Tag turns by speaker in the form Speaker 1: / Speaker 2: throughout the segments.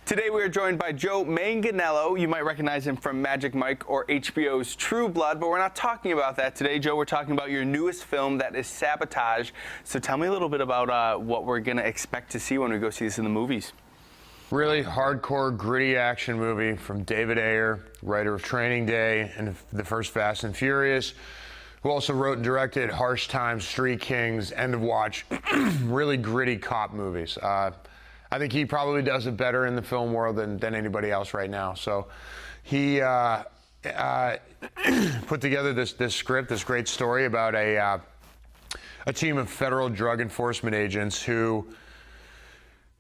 Speaker 1: Today we are joined by Joe Manganiello. You might recognize him from Magic Mike or HBO's True Blood, but we're not talking about that today, Joe. We're talking about your newest film, that is Sabotage. So tell me a little bit about what we're going to expect to see when we go see this in the movies.
Speaker 2: Really hardcore, gritty action movie from David Ayer, writer of Training Day and the first Fast and Furious, who also wrote and directed Harsh Times, Street Kings, End of Watch, really gritty cop movies. I think he probably does it better in the film world than anybody else right now. So he put together this script, this great story about a team of federal drug enforcement agents who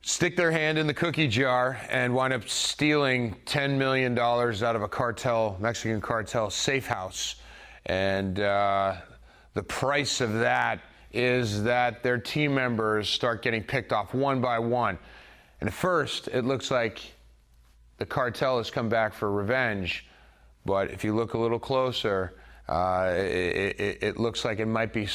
Speaker 2: stick their hand in the cookie jar and wind up stealing $10 million out of a Mexican cartel safe house. And the price of that is that their team members start getting picked off one by one. And at first, it looks like the cartel has come back for revenge, but if you look a little closer, it looks like it might be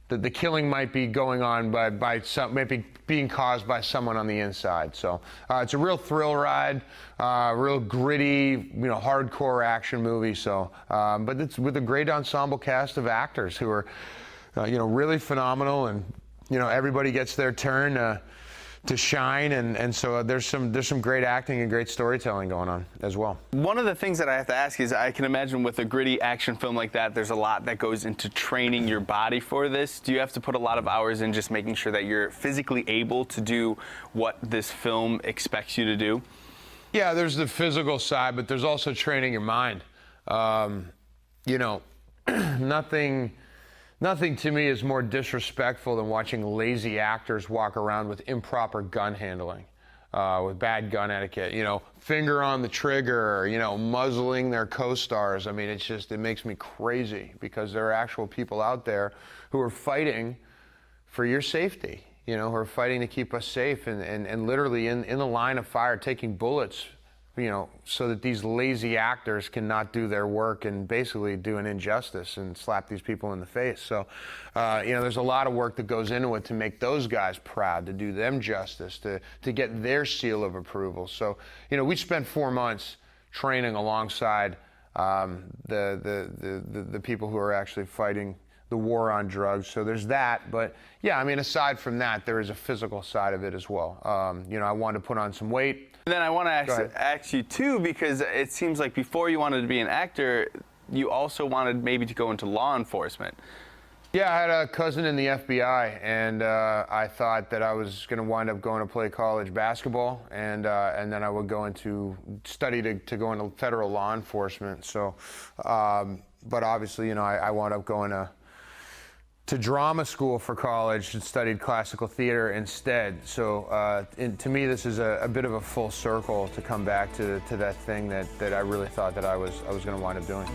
Speaker 2: the killing might be going on by some, maybe being caused by someone on the inside. So it's a real thrill ride, real gritty, hardcore action movie. So, but it's with a great ensemble cast of actors who are, really phenomenal, and everybody gets their turn to shine, and so there's some great acting and great storytelling going on as well.
Speaker 1: One of the things that I have to ask is, I can imagine with a gritty action film like that, there's a lot that goes into training your body for this. Do you have to put a lot of hours in just making sure that you're physically able to do what this film expects you to do?
Speaker 2: Yeah, there's the physical side, but there's also training your mind. Nothing to me is more disrespectful than watching lazy actors walk around with improper gun handling, with bad gun etiquette, finger on the trigger, muzzling their co-stars. I mean, it makes me crazy, because there are actual people out there who are fighting for your safety, who are fighting to keep us safe and literally in the line of fire, taking bullets, so that these lazy actors cannot do their work and basically do an injustice and slap these people in the face. So, there's a lot of work that goes into it to make those guys proud, to do them justice, to get their seal of approval. So, we spent 4 months training alongside the people who are actually fighting the war on drugs. So there's that. But yeah, I mean, aside from that, there is a physical side of it as well. I wanted to put on some weight.
Speaker 1: And then I want to ask you too, because it seems like before you wanted to be an actor, you also wanted maybe to go into law enforcement.
Speaker 2: Yeah, I had a cousin in the FBI, and I thought that I was going to wind up going to play college basketball, and then I would go into study to go into federal law enforcement. So, but obviously, I wound up going to drama school for college and studied classical theater instead. So to me, this is a bit of a full circle to come back to that thing that I really thought that I was going to wind up doing.